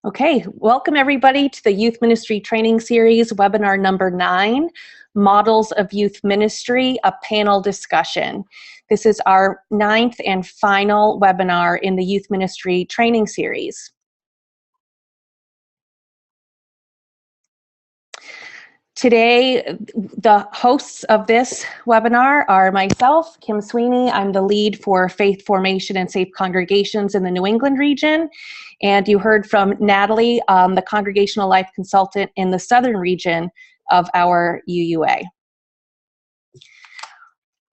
Okay, welcome everybody to the Youth Ministry Training Series, webinar number 9, Models of Youth Ministry, a panel discussion. This is our 9th and final webinar in the Youth Ministry Training Series. Today, the hosts of this webinar are myself, Kim Sweeney. I'm the lead for Faith Formation and Safe Congregations in the New England region. And you heard from Natalie, the Congregational Life Consultant in the Southern region of our UUA.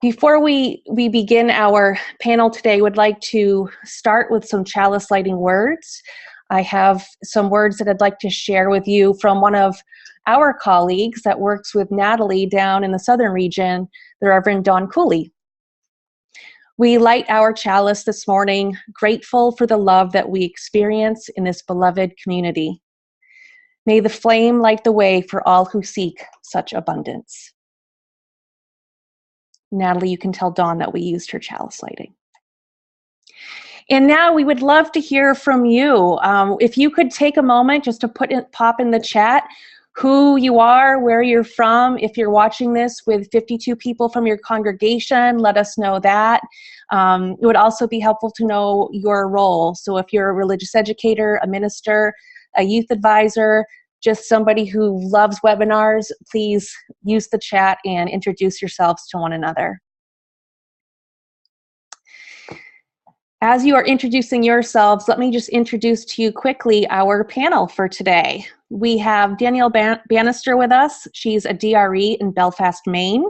Before we begin our panel today, I would like to start with some chalice lighting words. I have some words that I'd like to share with you from one of our colleagues that works with Natalie down in the Southern region, the Reverend Don Cooley. We light our chalice this morning, grateful for the love that we experience in this beloved community. May the flame light the way for all who seek such abundance. Natalie, you can tell Dawn that we used her chalice lighting. And now we would love to hear from you. If you could take a moment just to pop in the chat who you are, where you're from. If you're watching this with 52 people from your congregation, let us know that. It would also be helpful to know your role. So if you're a religious educator, a minister, a youth advisor, just somebody who loves webinars, please use the chat and introduce yourselves to one another. As you are introducing yourselves, let me just introduce to you quickly our panel for today. We have Danielle Bannister with us. She's a DRE in Belfast, Maine.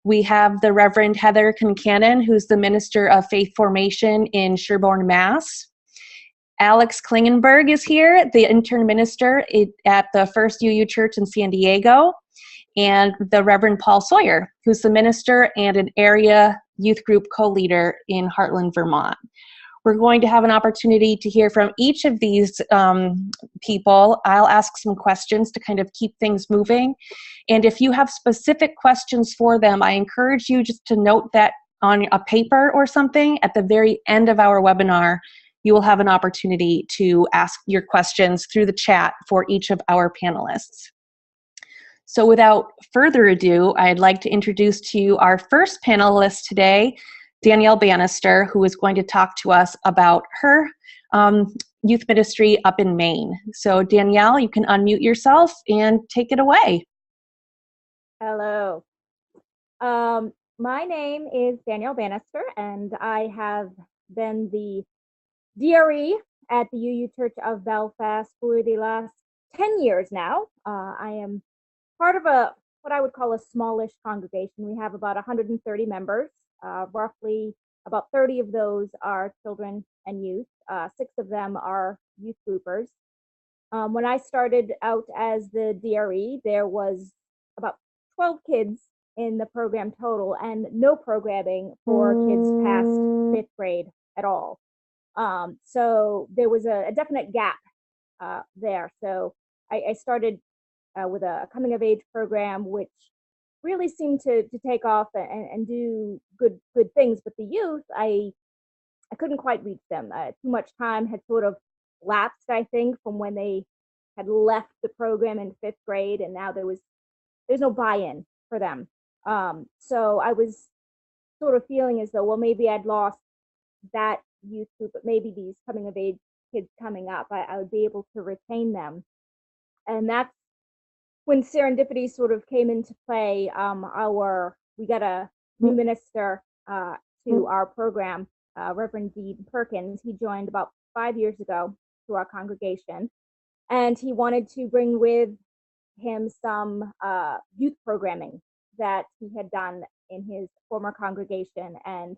We have the Reverend Heather Concannon, who's the Minister of Faith Formation in Sherborne, Mass. Alex Klingenberg is here, the intern minister at the First UU Church in San Diego. And the Reverend Paul Sawyer, who's the minister and an area youth group co-leader in Heartland, Vermont. We're going to have an opportunity to hear from each of these people. I'll ask some questions to kind of keep things moving. And if you have specific questions for them, I encourage you just to note that on a paper or something. At the very end of our webinar, you will have an opportunity to ask your questions through the chat for each of our panelists. So without further ado, I'd like to introduce to you our first panelist today, Danielle Bannister, who is going to talk to us about her youth ministry up in Maine. So Danielle, you can unmute yourself and take it away. Hello. My name is Danielle Bannister, and I have been the DRE at the UU Church of Belfast for the last 10 years now. I am part of what I would call a smallish congregation. We have about 130 members. Roughly about 30 of those are children and youth. 6 of them are youth groupers. When I started out as the DRE, there was about 12 kids in the program total and no programming for kids past 5th grade at all. So there was a definite gap there. So I started with a coming of age program, which really seemed to take off and do good things. But the youth, I couldn't quite reach them. Too much time had sort of lapsed, I think, from when they had left the program in 5th grade, and now there's no buy-in for them. So I was sort of feeling as though, well, maybe I'd lost that youth group, but maybe these coming of age kids coming up, I would be able to retain them. And that's when serendipity sort of came into play. We got a new minister to our program, Reverend Dean Perkins. He joined about 5 years ago to our congregation, and he wanted to bring with him some youth programming that he had done in his former congregation, and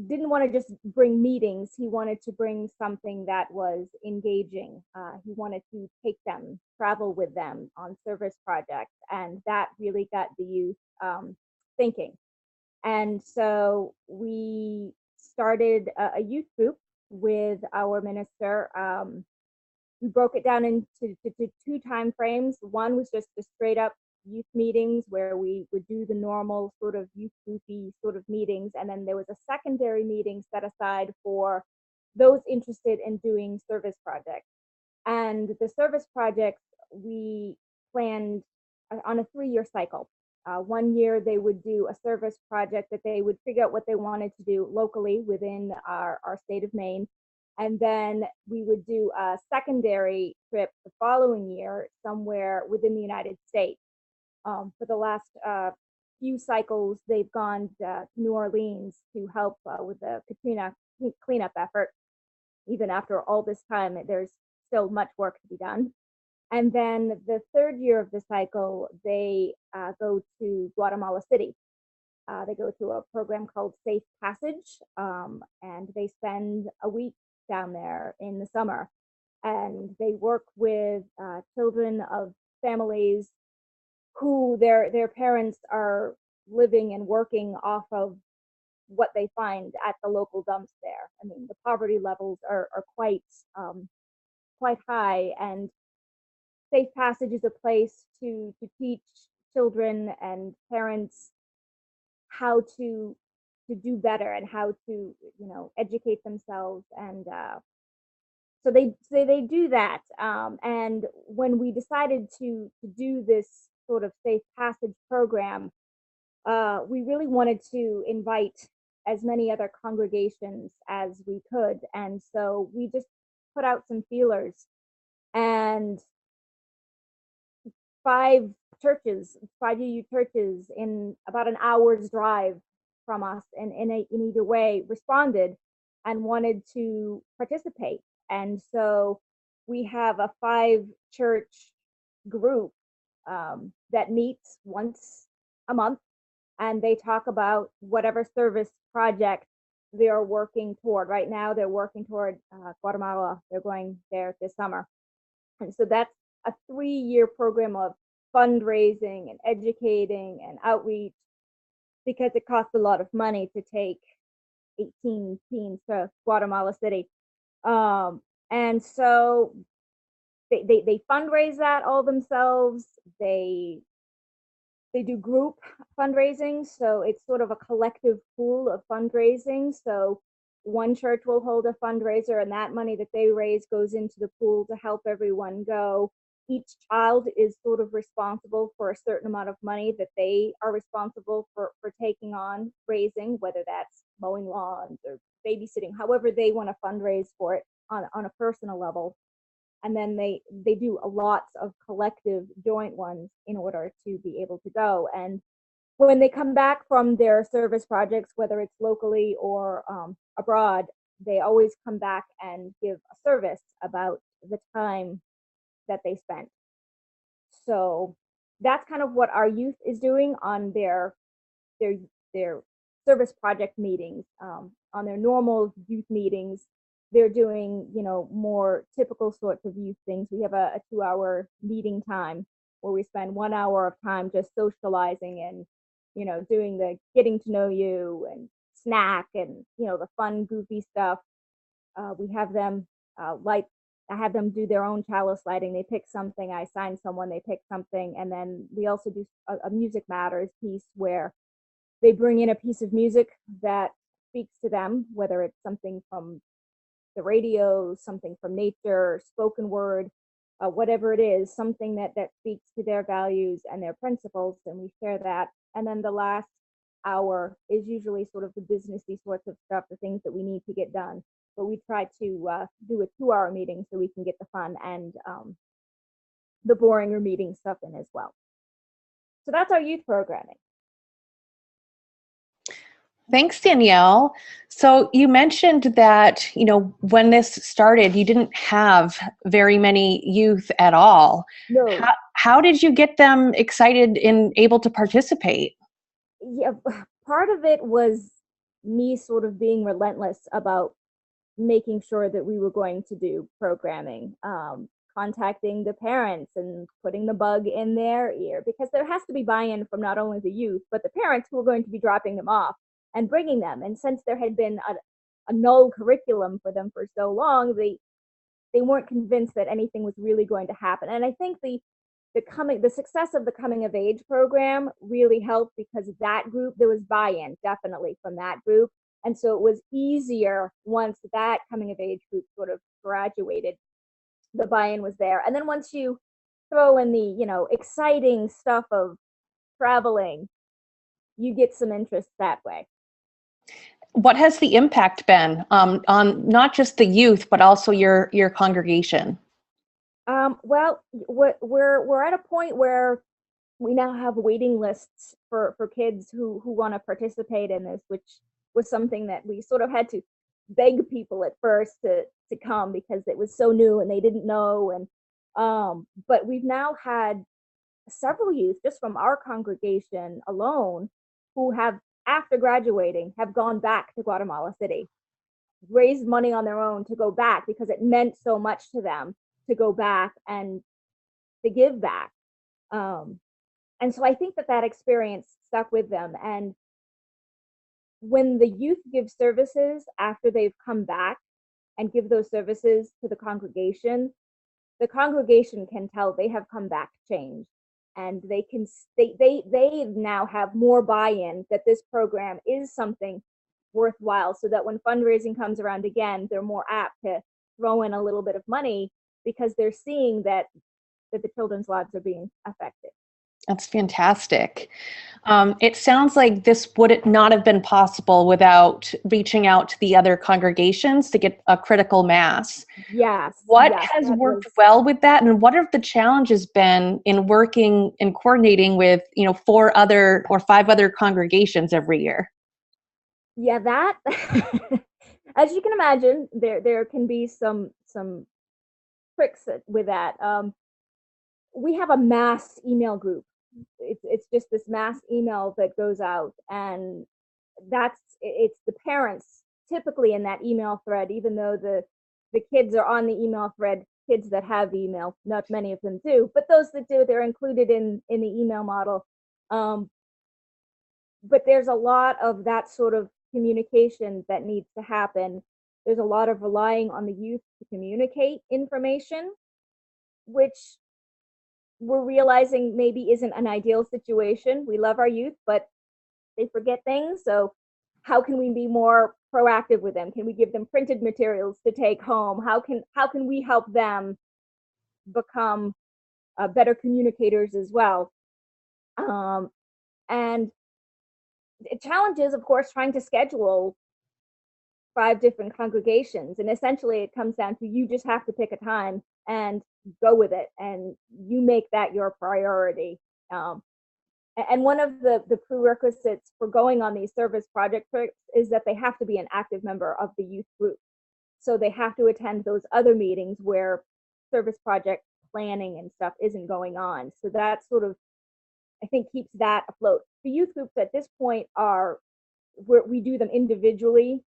didn't want to just bring meetings. He wanted to bring something that was engaging. He wanted to take them, travel with them on service projects, and that really got the youth thinking. And so we started a youth group with our minister. We broke it down into 2 time frames. One was just a straight up youth meetings where we would do the normal sort of youth groupy sort of meetings, and then there was a secondary meeting set aside for those interested in doing service projects. And the service projects we planned on a 3-year cycle. 1 year they would do a service project that they would figure out what they wanted to do locally within our state of Maine. And then we would do a secondary trip the following year somewhere within the United States. For the last few cycles, they've gone to New Orleans to help with the Katrina cleanup effort. Even after all this time, there's still much work to be done. And then the 3rd year of the cycle, they go to Guatemala City. They go to a program called Safe Passage, and they spend a week down there in the summer. And they work with children of families who their parents are living and working off of what they find at the local dumps there. I mean, the poverty levels are quite high, and Safe Passage is a place to teach children and parents how to do better and how to educate themselves. And so they do that. And when we decided to do this sort of Safe Passage program, we really wanted to invite as many other congregations as we could. And so we just put out some feelers, and 5 UU churches in about an hour's drive from us in either way responded and wanted to participate. And so we have a 5-church group that meets once a month, and they talk about whatever service project they're working toward. Right now, they're working toward Guatemala. They're going there this summer. And so that's a 3-year program of fundraising and educating and outreach, because it costs a lot of money to take 18 teens to Guatemala City. And so they fundraise that all themselves. They do group fundraising, so it's sort of a collective pool of fundraising. So one church will hold a fundraiser, and that money that they raise goes into the pool to help everyone go. Each child is sort of responsible for a certain amount of money that they are responsible for taking on raising, whether that's mowing lawns or babysitting, however they want to fundraise for it on a personal level. And then they do a lots of collective joint ones in order to be able to go. And when they come back from their service projects, whether it's locally or abroad, they always come back and give a service about the time that they spent. So that's kind of what our youth is doing on their service project meetings. On their normal youth meetings, they're doing more typical sorts of youth things. We have a 2-hour meeting time where we spend 1 hour of time just socializing and doing the getting to know you and snack and the fun goofy stuff. We have them I have them do their own chalice lighting. They pick something, I assign someone, they pick something. And then we also do a Music Matters piece where they bring in a piece of music that speaks to them, whether it's something from the radio, something from nature, spoken word, whatever it is, something that speaks to their values and their principles, and we share that. And then the last hour is usually sort of the businessy sorts of stuff, the things that we need to get done. But we try to do a 2-hour meeting so we can get the fun and the boring or meeting stuff in as well. So that's our youth programming. Thanks, Danielle. So you mentioned that, when this started, you didn't have very many youth at all. No. How did you get them excited and able to participate? Yeah, part of it was me sort of being relentless about making sure that we were going to do programming, contacting the parents and putting the bug in their ear, because there has to be buy-in from not only the youth, but the parents who are going to be dropping them off and bringing them. And since there had been a null curriculum for them for so long, they weren't convinced that anything was really going to happen. And I think the success of the coming of age program really helped, because that group, there was buy-in definitely from that group. And so it was easier once that coming of age group sort of graduated, the buy-in was there. And then once you throw in the, exciting stuff of traveling, you get some interest that way. What has the impact been on not just the youth, but also your congregation? Well, we're at a point where we now have waiting lists for kids who want to participate in this, which was something that we sort of had to beg people at first to come because it was so new and they didn't know. And but we've now had several youth just from our congregation alone who have, after graduating, have gone back to Guatemala City, raised money on their own to go back because it meant so much to them to go back and to give back. And so I think that experience stuck with them. And when the youth give services after they've come back and give those services to the congregation can tell they have come back changed, and they now have more buy-in that this program is something worthwhile, so that when fundraising comes around again, they're more apt to throw in a little bit of money because they're seeing that the children's lives are being affected. That's fantastic. It sounds like this would not have been possible without reaching out to the other congregations to get a critical mass. Yes. What has worked well with that, and what have the challenges been in working and coordinating with 4 other or 5 other congregations every year? Yeah, that as you can imagine, there can be some tricks with that. We have a mass email group. It's just this mass email that goes out, and it's the parents typically in that email thread, even though the kids are on the email thread. Kids that have email, not many of them do, but those that do, they're included in the email model. But there's a lot of that sort of communication that needs to happen. There's a lot of relying on the youth to communicate information, which we're realizing maybe isn't an ideal situation. We love our youth, but they forget things. So how can we be more proactive with them? Can we give them printed materials to take home? How can we help them become better communicators as well? And the challenge is, of course, trying to schedule 5 different congregations. And essentially it comes down to, you just have to pick a time and go with it, and you make that your priority. And one of the prerequisites for going on these service project trips is that they have to be an active member of the youth group. So they have to attend those other meetings where service project planning and stuff isn't going on. So that sort of, I think, keeps that afloat. The youth groups at this point we do them individually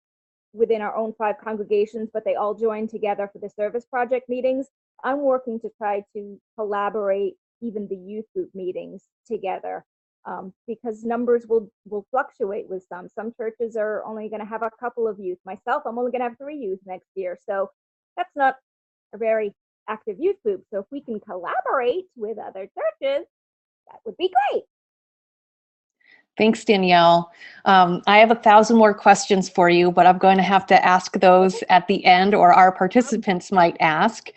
within our own 5 congregations, but they all join together for the service project meetings. I'm working to try to collaborate even the youth group meetings together, because numbers will fluctuate with some. Some churches are only going to have a couple of youth. Myself, I'm only going to have 3 youth next year. So that's not a very active youth group. So if we can collaborate with other churches, that would be great. Thanks, Danielle. I have 1,000 more questions for you, but I'm going to have to ask those at the end, or our participants might ask.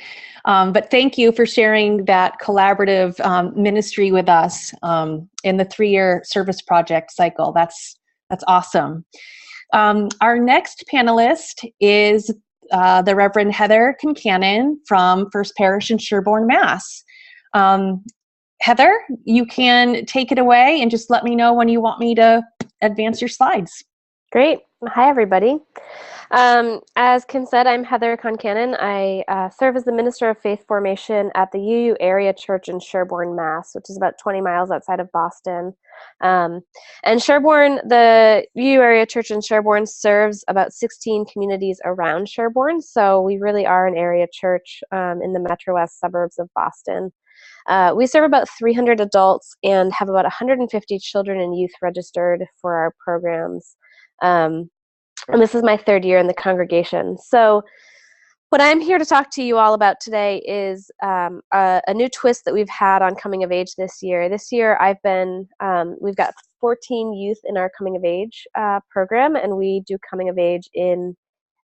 But thank you for sharing that collaborative ministry with us in the 3-year service project cycle. That's awesome. Our next panelist is the Reverend Heather Concannon from First Parish in Sherborn, Mass. Heather, you can take it away and just let me know when you want me to advance your slides. Great. Hi, everybody. As Kim said, I'm Heather Concannon. I serve as the Minister of Faith Formation at the UU Area Church in Sherborn, Mass., which is about 20 miles outside of Boston. And Sherborn, the UU Area Church in Sherborn serves about 16 communities around Sherborn, so we really are an area church in the Metro West suburbs of Boston. We serve about 300 adults and have about 150 children and youth registered for our programs. And this is my 3rd year in the congregation. So what I'm here to talk to you all about today is a new twist that we've had on coming of age this year. This year we've got 14 youth in our coming of age program, and we do coming of age in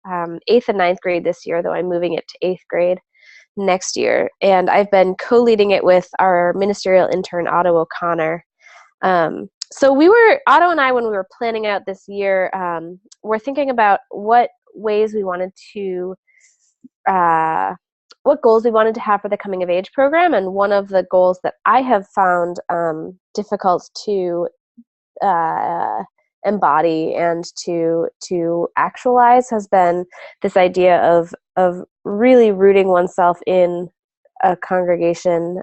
8th and 9th grade this year, though I'm moving it to 8th grade next year. And I've been co-leading it with our ministerial intern, Otto O'Connor. So Otto and I, when we were planning out this year, we're thinking about what ways we wanted to, what goals we wanted to have for the coming of age program. And one of the goals that I have found difficult to embody and to actualize has been this idea of really rooting oneself in a congregation,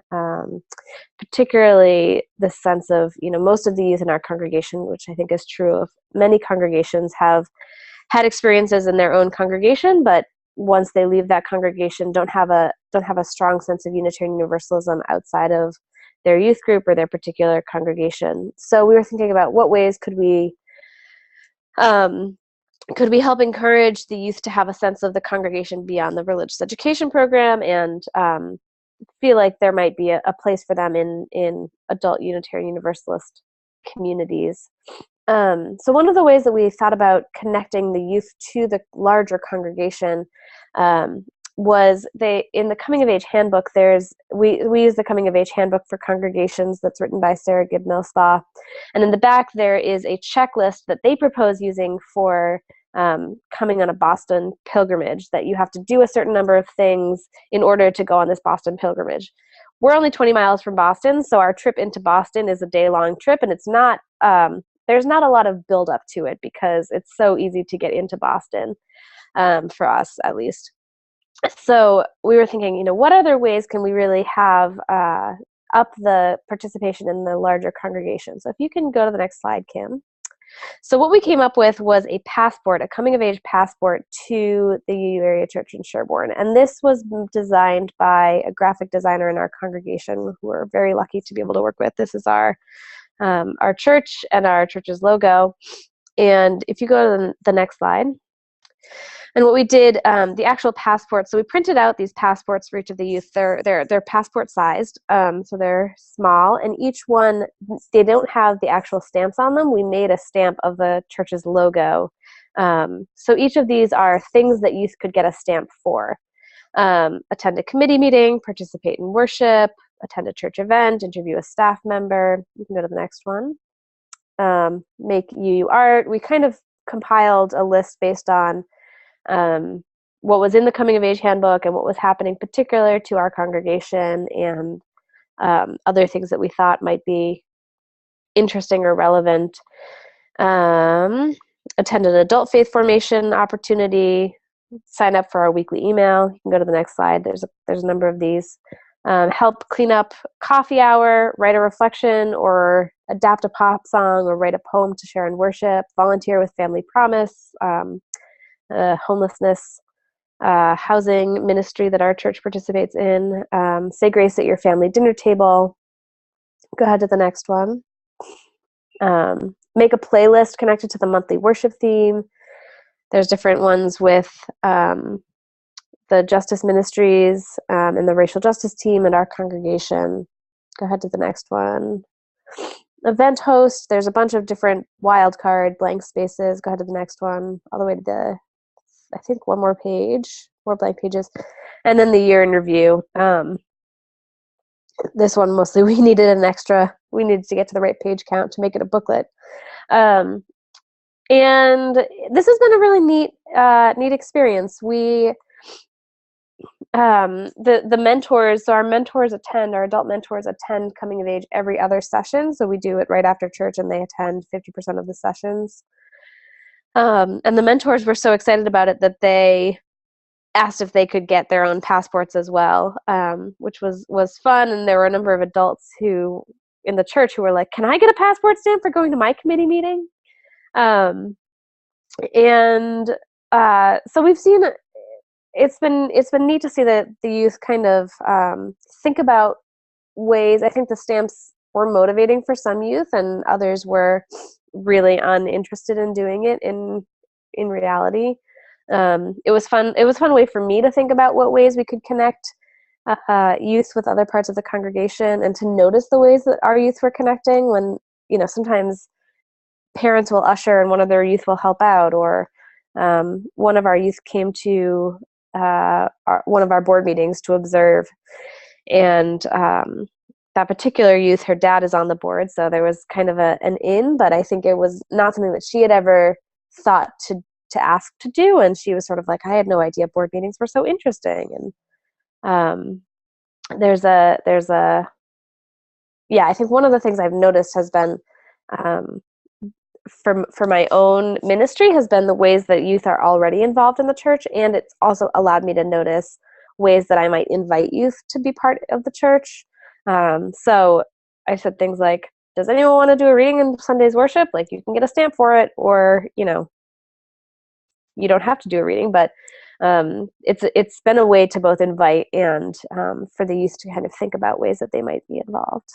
particularly the sense of, most of the youth in our congregation, which I think is true of many congregations, have had experiences in their own congregation, but once they leave that congregation, don't have a strong sense of Unitarian Universalism outside of their youth group or their particular congregation. So we were thinking about what ways could we help encourage the youth to have a sense of the congregation beyond the religious education program, and feel like there might be a place for them in adult Unitarian Universalist communities. So one of the ways that we thought about connecting the youth to the larger congregation was in the Coming of Age Handbook, we use the Coming of Age Handbook for Congregations that's written by Sarah Gibnell-Thaw. And in the back, there is a checklist that they propose using for coming on a Boston pilgrimage, that you have to do a certain number of things in order to go on this Boston pilgrimage. We're only 20 miles from Boston, so our trip into Boston is a day-long trip, and it's not, there's not a lot of build-up to it because it's so easy to get into Boston, for us at least. So we were thinking, what other ways can we really have up the participation in the larger congregation? So if you can go to the next slide, Kim. So what we came up with was a passport, a coming-of-age passport to the UU Area Church in Sherborn. And this was designed by a graphic designer in our congregation who we're very lucky to be able to work with. This is our church and our church's logo. And if you go to the next slide. And what we did, the actual passport, so we printed out these passports for each of the youth. They're passport sized, so they're small, and each one, they don't have the actual stamps on them. We made a stamp of the church's logo. So each of these are things that youth could get a stamp for. Attend a committee meeting, participate in worship, attend a church event, interview a staff member. You can go to the next one. Make UU art. We kind of compiled a list based on what was in the Coming of Age Handbook and what was happening particular to our congregation, and other things that we thought might be interesting or relevant. Attend an adult faith formation opportunity, sign up for our weekly email. You can go to the next slide. There's a number of these. Help clean up coffee hour, write a reflection, or adapt a pop song, or write a poem to share in worship, volunteer with Family Promise, homelessness, housing ministry that our church participates in, say grace at your family dinner table. Go ahead to the next one. Make a playlist connected to the monthly worship theme. There's different ones with the Justice Ministries and the Racial Justice team and our congregation. Go ahead to the next one. Event host, there's a bunch of different wildcard blank spaces. Go ahead to the next one, all the way to I think one more page, more blank pages. And then the year in review. This one mostly we needed to get to the right page count to make it a booklet. And this has been a really neat experience. We, the mentors, so our adult mentors attend Coming of Age every other session. So we do it right after church and they attend 50% of the sessions. And the mentors were so excited about it that they asked if they could get their own passports as well, which was fun. And there were a number of adults in the church who were like, "Can I get a passport stamp for going to my committee meeting?" So we've seen it's been neat to see that the youth kind of think about ways. I think the stamps were motivating for some youth, and others were really uninterested in doing it in reality. It was fun. It was a fun way for me to think about what ways we could connect youth with other parts of the congregation, and to notice the ways that our youth were connecting when, sometimes parents will usher and one of their youth will help out, or one of our youth came to one of our board meetings to observe, and that particular youth, her dad is on the board, so there was kind of an in, but I think it was not something that she had ever thought to ask to do, and she was sort of like, I had no idea board meetings were so interesting. And there's a I think one of the things I've noticed has been for my own ministry has been the ways that youth are already involved in the church, and it's also allowed me to notice ways that I might invite youth to be part of the church. So I said things like, does anyone want to do a reading in Sunday's worship? Like, you can get a stamp for it, or, you don't have to do a reading, but it's been a way to both invite and for the youth to kind of think about ways that they might be involved.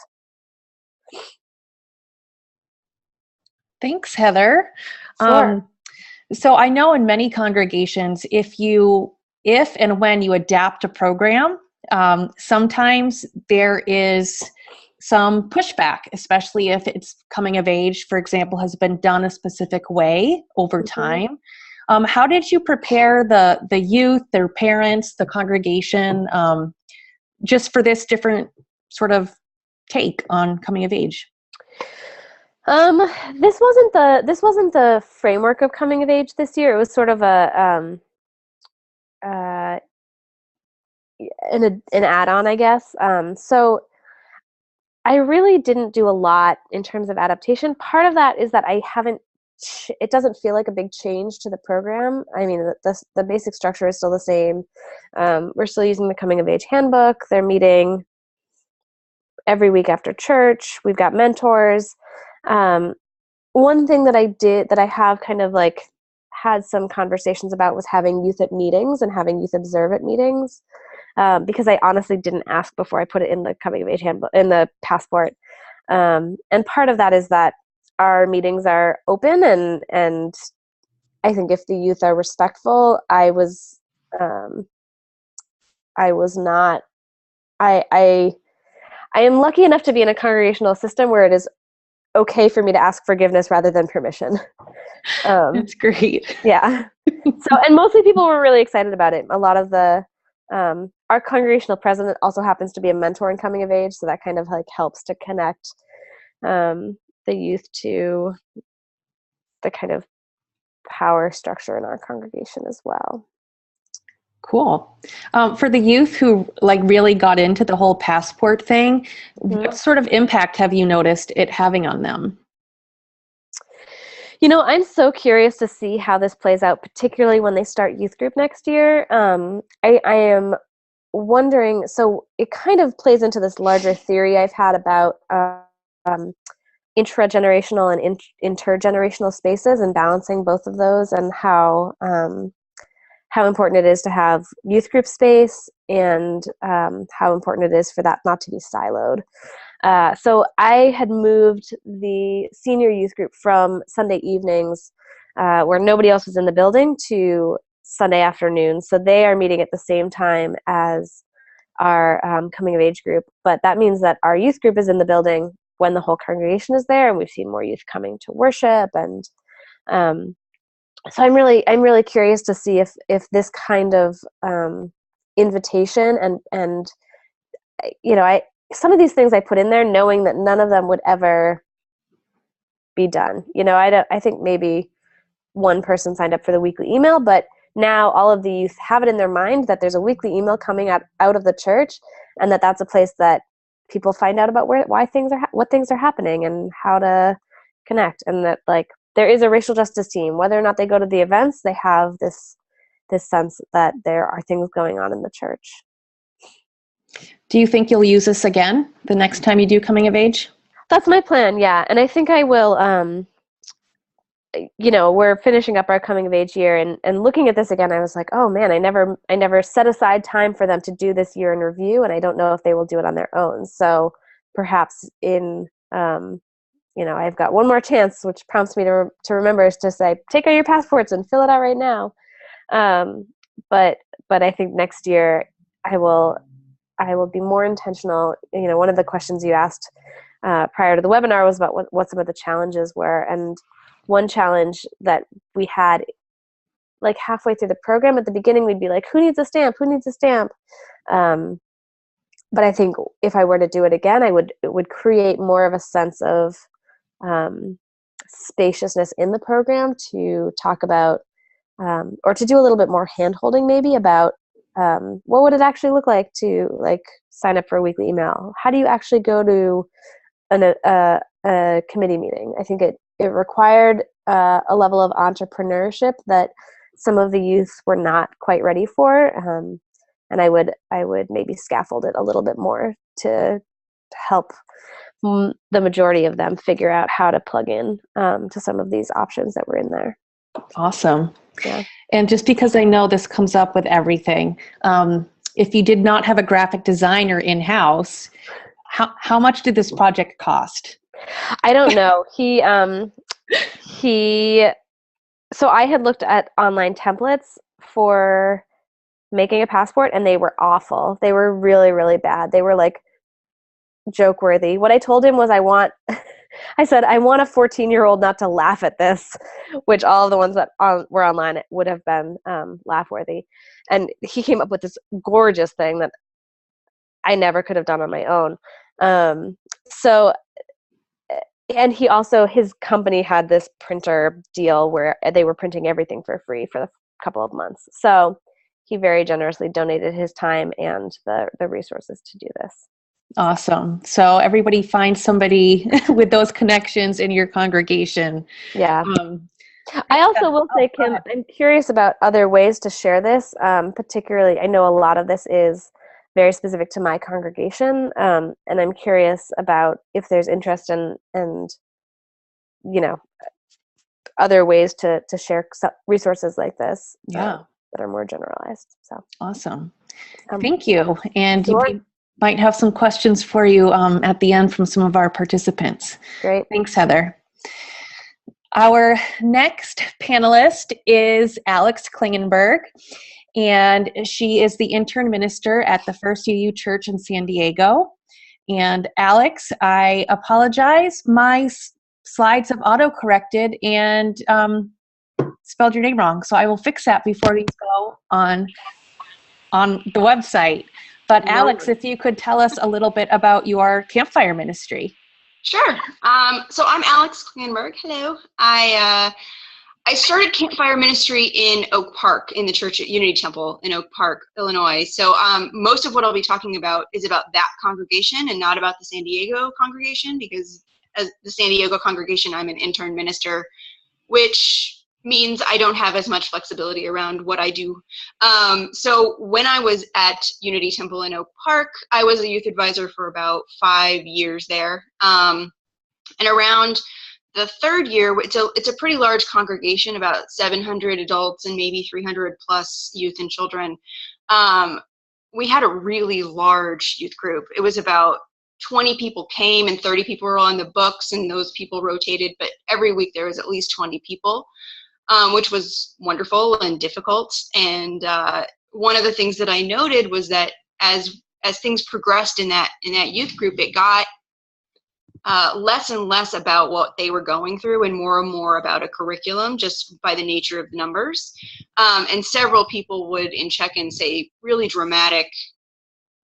Thanks, Heather. Sure. So I know in many congregations, if and when you adapt a program, sometimes there is some pushback, especially if it's coming of age, for example, has been done a specific way over time. How did you prepare the youth, their parents, the congregation, just for this different sort of take on coming of age? This wasn't the framework of coming of age this year. It was sort of an add-on, I guess. So I really didn't do a lot in terms of adaptation. Part of that is that it doesn't feel like a big change to the program. I mean, the basic structure is still the same. We're still using the coming of age handbook. They're meeting every week after church. We've got mentors. One thing that I have kind of like had some conversations about was having youth at meetings and having youth observe at meetings, because I honestly didn't ask before I put it in the coming of age handbook, in the passport. And part of that is that our meetings are open, and I think if the youth are respectful, I am lucky enough to be in a congregational system where it is okay for me to ask forgiveness rather than permission. That's great. Yeah. So, and mostly people were really excited about it. A lot of our congregational president also happens to be a mentor in coming of age, so that kind of like helps to connect the youth to the kind of power structure in our congregation as well. Cool. For the youth who like really got into the whole passport thing, what sort of impact have you noticed it having on them? I'm so curious to see how this plays out, particularly when they start youth group next year. I am wondering, so it kind of plays into this larger theory I've had about intragenerational and intergenerational spaces and balancing both of those, and how important it is to have youth group space, and how important it is for that not to be siloed. So I had moved the senior youth group from Sunday evenings, where nobody else was in the building, to Sunday afternoons. So they are meeting at the same time as our coming of age group. But that means that our youth group is in the building when the whole congregation is there, and we've seen more youth coming to worship. And so I'm really curious to see if this kind of invitation and some of these things I put in there knowing that none of them would ever be done. I think maybe one person signed up for the weekly email, but now all of the youth have it in their mind that there's a weekly email coming out of the church, and that's a place that people find out about what things are happening and how to connect, and that like there is a racial justice team. Whether or not they go to the events, they have this sense that there are things going on in the church. Do you think you'll use this again the next time you do coming of age? That's my plan, yeah. And I think I will, we're finishing up our coming of age year, and looking at this again, I was like, oh man, I never set aside time for them to do this year in review, and I don't know if they will do it on their own. So perhaps I've got one more chance, which prompts me to remember, is to say, take out your passports and fill it out right now. But I think next year I will be more intentional. One of the questions you asked prior to the webinar was about what some of the challenges were, and one challenge that we had, like halfway through the program, at the beginning, we'd be like, who needs a stamp? Who needs a stamp? But I think if I were to do it again, it would create more of a sense of spaciousness in the program to talk about, or to do a little bit more hand-holding maybe about what would it actually look like to like sign up for a weekly email? How do you actually go to a committee meeting? I think it required a level of entrepreneurship that some of the youth were not quite ready for, and I would maybe scaffold it a little bit more to help the majority of them figure out how to plug in to some of these options that were in there. Awesome. Yeah. And just because I know this comes up with everything, if you did not have a graphic designer in-house, how much did this project cost? I don't know. So I had looked at online templates for making a passport, and they were awful. They were really, really bad. They were like joke worthy. What I told him was I said, I want a 14-year-old not to laugh at this, which all of the ones that were online would have been laugh worthy. And he came up with this gorgeous thing that I never could have done on my own. And he also, his company had this printer deal where they were printing everything for free for the couple of months. So he very generously donated his time and the resources to do this. Awesome. So everybody find somebody with those connections in your congregation. Yeah. I also will say, Kim, I'm curious about other ways to share this. Particularly, I know a lot of this is very specific to my congregation, and I'm curious about if there's interest in other ways to share resources like this. Yeah. That are more generalized. So awesome. Thank you. And sure. we might have some questions for you at the end from some of our participants. Great. Thanks, Heather. Our next panelist is Alex Klingenberg, and she is the intern minister at the First UU Church in San Diego. And Alex, I apologize. My slides have auto-corrected and spelled your name wrong. So I will fix that before these go on the website. But Alex, if you could tell us a little bit about your campfire ministry. Sure. So I'm Alex Klingenberg. Hello. I started campfire ministry in Oak Park in the church at Unity Temple in Oak Park, Illinois. So most of what I'll be talking about is about that congregation and not about the San Diego congregation, because as the San Diego congregation, I'm an intern minister, which means I don't have as much flexibility around what I do. So when I was at Unity Temple in Oak Park, I was a youth advisor for about 5 years there. And around the third year, it's a pretty large congregation, about 700 adults and maybe 300 plus youth and children. We had a really large youth group. It was about 20 people came and 30 people were on the books, and those people rotated, but every week there was at least 20 people. Which was wonderful and difficult. And one of the things that I noted was that as things progressed in that youth group, it got less and less about what they were going through and more about a curriculum, just by the nature of the numbers. And several people would in check-in say really dramatic,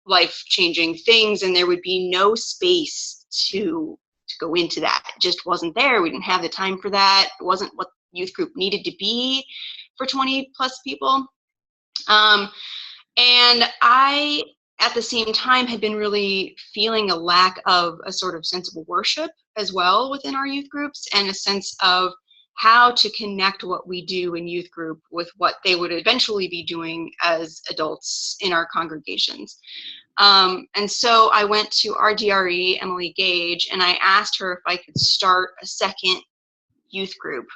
life-changing things, and there would be no space to go into that. It just wasn't there. We didn't have the time for that. It wasn't what youth group needed to be for 20 plus people. And I, at the same time, had been really feeling a lack of a sort of sense of worship as well within our youth groups, and a sense of how to connect what we do in youth group with what they would eventually be doing as adults in our congregations. And so I went to our DRE, Emily Gage, and I asked her if I could start a second youth group,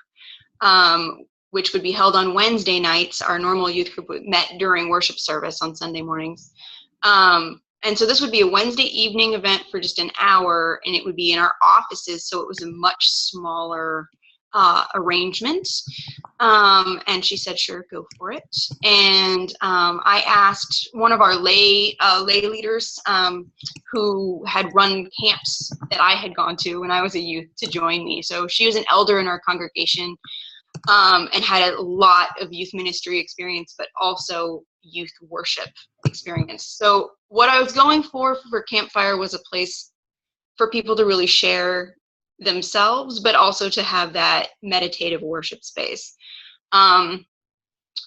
which would be held on Wednesday nights. Our normal youth group met during worship service on Sunday mornings. And so this would be a Wednesday evening event for just an hour, and it would be in our offices, so it was a much smaller arrangement. And she said, sure, go for it. And I asked one of our lay leaders who had run camps that I had gone to when I was a youth to join me. So she was an elder in our congregation and had a lot of youth ministry experience, but also youth worship experience. So what I was going for Campfire was a place for people to really share themselves, but also to have that meditative worship space.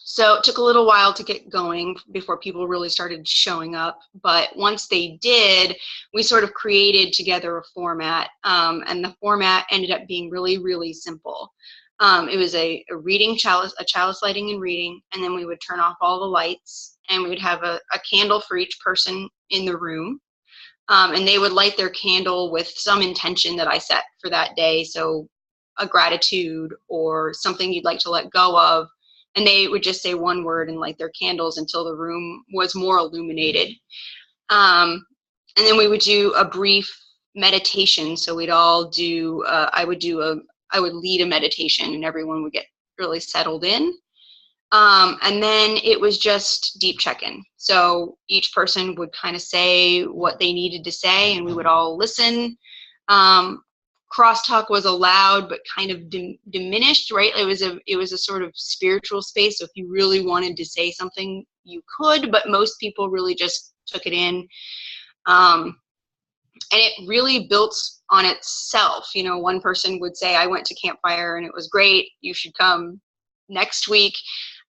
So it took a little while to get going before people really started showing up. But once they did, we sort of created together a format. And the format ended up being really, really simple. It was a reading chalice, a chalice lighting and reading, and then we would turn off all the lights, and we would have a candle for each person in the room. And they would light their candle with some intention that I set for that day. So a gratitude or something you'd like to let go of. And they would just say one word and light their candles until the room was more illuminated. And then we would do a brief meditation. So we'd all do, I would lead a meditation and everyone would get really settled in. And then it was just deep check-in. So each person would kind of say what they needed to say and we would all listen. Crosstalk was allowed, but kind of diminished, right? It was a sort of spiritual space. So if you really wanted to say something, you could, but most people really just took it in. And it really built on itself. You know, one person would say, I went to Campfire and it was great. You should come next week.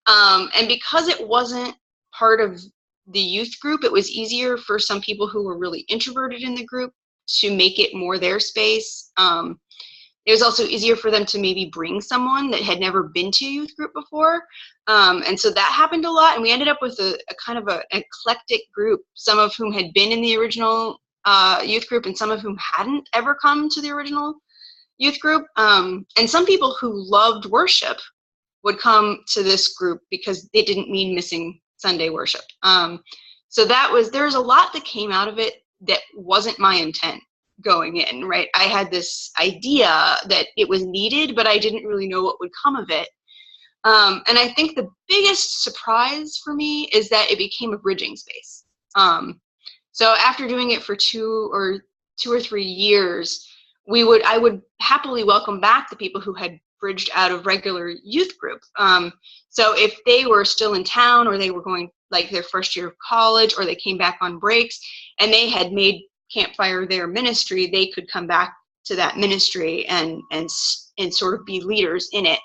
And because it wasn't part of the youth group, it was easier for some people who were really introverted in the group to make it more their space. It was also easier for them to maybe bring someone that had never been to a youth group before. And so that happened a lot. And we ended up with a kind of an eclectic group, some of whom had been in the original youth group and some of whom hadn't ever come to the original youth group. And some people who loved worship would come to this group because it didn't mean missing Sunday worship. So there's a lot that came out of it that wasn't my intent going in, right? I had this idea that it was needed, but I didn't really know what would come of it. And I think the biggest surprise for me is that it became a bridging space. So after doing it for 2 or 3 years, I would happily welcome back the people who had bridged out of regular youth group. So if they were still in town or they were going like their first year of college or they came back on breaks and they had made Campfire their ministry, they could come back to that ministry and sort of be leaders in it.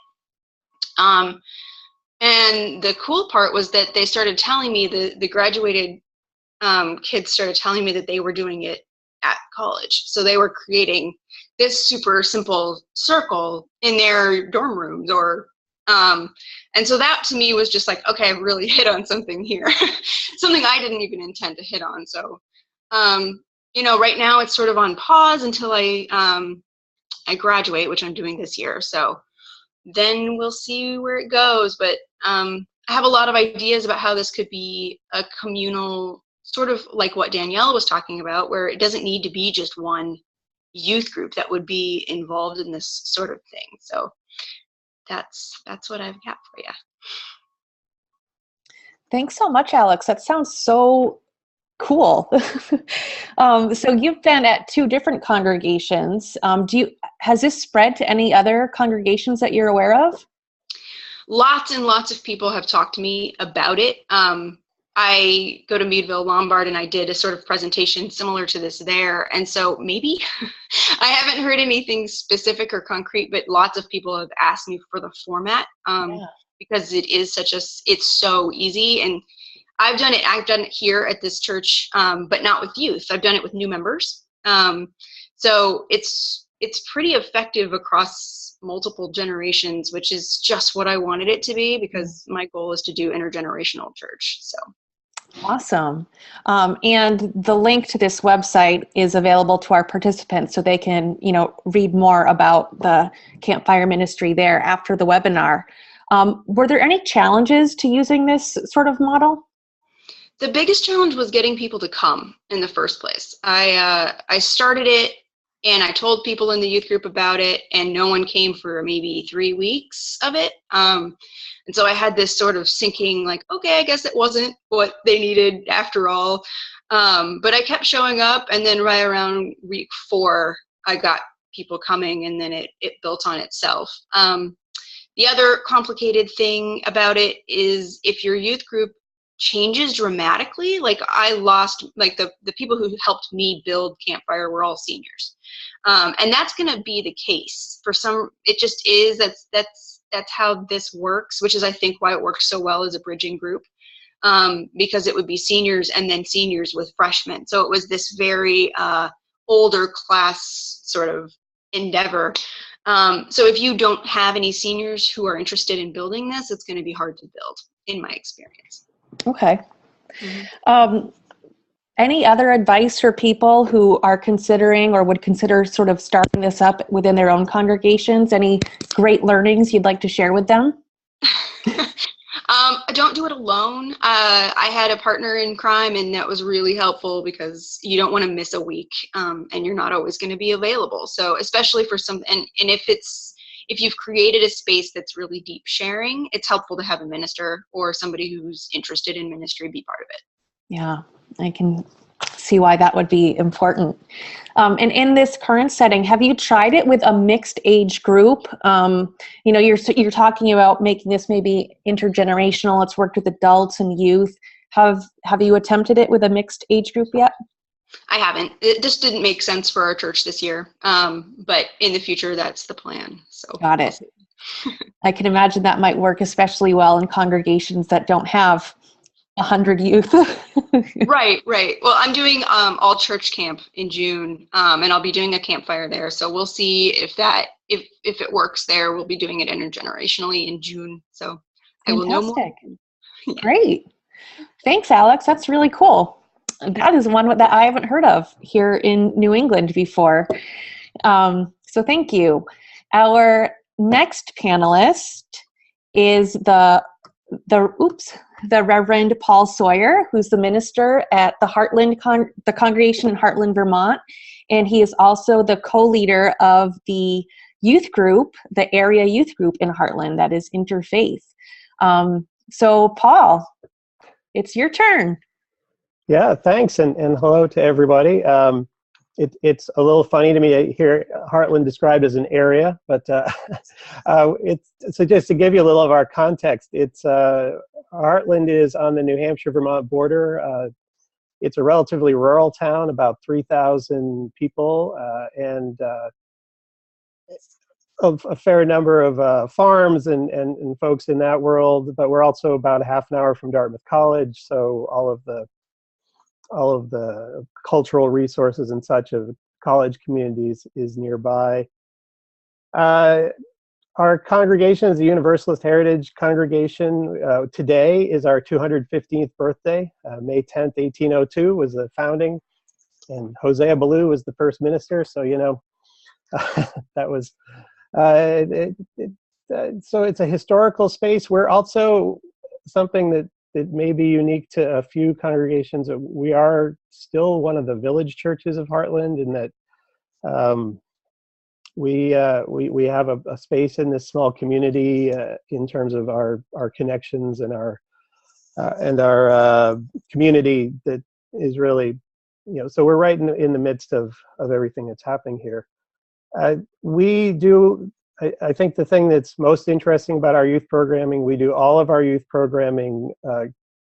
And the cool part was that they started telling me, the graduated kids started telling me that they were doing it at college. So they were creating this super simple circle in their dorm rooms and so that to me was just like, okay, I've really hit on something here, something I didn't even intend to hit on. So, you know, right now it's sort of on pause until I graduate, which I'm doing this year. So then we'll see where it goes. But I have a lot of ideas about how this could be a communal, sort of like what Danielle was talking about, where it doesn't need to be just one youth group that would be involved in this sort of thing. So that's what I've got for you. Thanks so much, Alex. That sounds so cool. So you've been at 2 different congregations. Has this spread to any other congregations that you're aware of? Lots and lots of people have talked to me about it. I go to Meadville Lombard and I did a sort of presentation similar to this there. And so maybe I haven't heard anything specific or concrete, but lots of people have asked me for the format because it is it's so easy. And I've done it here at this church, but not with youth. I've done it with new members. So it's pretty effective across multiple generations, which is just what I wanted it to be because my goal is to do intergenerational church. So. Awesome. And the link to this website is available to our participants so they can, read more about the Campfire ministry there after the webinar. Were there any challenges to using this sort of model? The biggest challenge was getting people to come in the first place. I started it and I told people in the youth group about it, and no one came for maybe 3 weeks of it. And so I had this sort of sinking, like, okay, I guess it wasn't what they needed after all. But I kept showing up, and then right around week 4, I got people coming, and then it built on itself. The other complicated thing about it is if your youth group changes dramatically, like I lost, like the people who helped me build Campfire were all seniors. And that's going to be the case for some. It just is. That's how this works, which is, I think, why it works so well as a bridging group, because it would be seniors and then seniors with freshmen. So it was this very older class sort of endeavor. So if you don't have any seniors who are interested in building this, it's going to be hard to build, in my experience. Okay. Any other advice for people who are considering or would consider sort of starting this up within their own congregations? Any great learnings you'd like to share with them? Don't do it alone. I had a partner in crime, and that was really helpful because you don't want to miss a week, and you're not always going to be available. So especially for some, and if you've created a space that's really deep sharing, it's helpful to have a minister or somebody who's interested in ministry be part of it. Yeah, I can see why that would be important. And in this current setting, have you tried it with a mixed age group? You're talking about making this maybe intergenerational. It's worked with adults and youth. Have you attempted it with a mixed age group yet? I haven't. It just didn't make sense for our church this year. But in the future, that's the plan. So got it. I can imagine that might work especially well in congregations that don't have 100 youth. Right. Well, I'm doing all church camp in June, and I'll be doing a campfire there. So we'll see if it works there. We'll be doing it intergenerationally in June. So I will know more. Yeah. Great. Thanks, Alex. That's really cool. That is one that I haven't heard of here in New England before. So thank you. Our next panelist is the Reverend Paul Sawyer, who's the minister at the congregation in Heartland, Vermont, and he is also the co-leader of the youth group, the area youth group in Heartland that is interfaith. So Paul, it's your turn. Yeah, thanks, and hello to everybody. It's a little funny to me to hear Heartland described as an area, but so just to give you a little of our context, Heartland is on the New Hampshire-Vermont border. It's a relatively rural town, about 3,000 people, and a fair number of farms and folks in that world. But we're also about a half an hour from Dartmouth College, so all of the cultural resources and such of college communities is nearby. Our congregation is a Universalist Heritage congregation. Today is our 215th birthday. May 10th, 1802 was the founding, and Hosea Ballou was the first minister. So, that was, so it's a historical space. We're also something that may be unique to a few congregations. We are still one of the village churches of Heartland, in that we have a space in this small community in terms of our connections and our community that is really, so we're right in the midst of everything that's happening here. I think the thing that's most interesting about our youth programming, we do all of our youth programming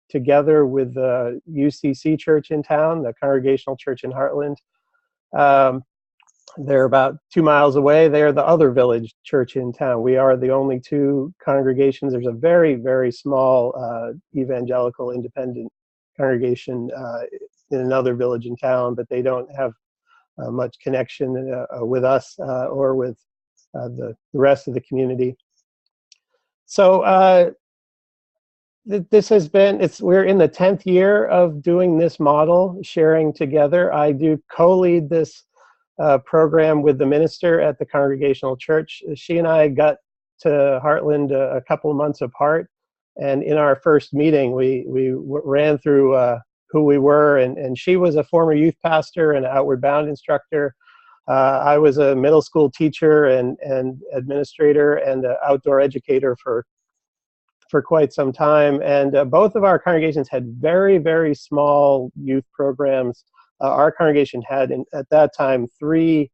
together with the UCC church in town, the Congregational Church in Heartland. They're about 2 miles away. They are the other village church in town. We are the only two congregations. There's a very, very small evangelical independent congregation in another village in town, but they don't have much connection with us or with the rest of the community. So this has been, we're in the 10th year of doing this model, sharing together. I do co-lead this program with the minister at the Congregational Church. She and I got to Heartland a couple of months apart, and in our first meeting we ran through who we were, and she was a former youth pastor and Outward Bound instructor. I was a middle school teacher and administrator and an outdoor educator for quite some time. And both of our congregations had very, very small youth programs. Our congregation had, at that time, three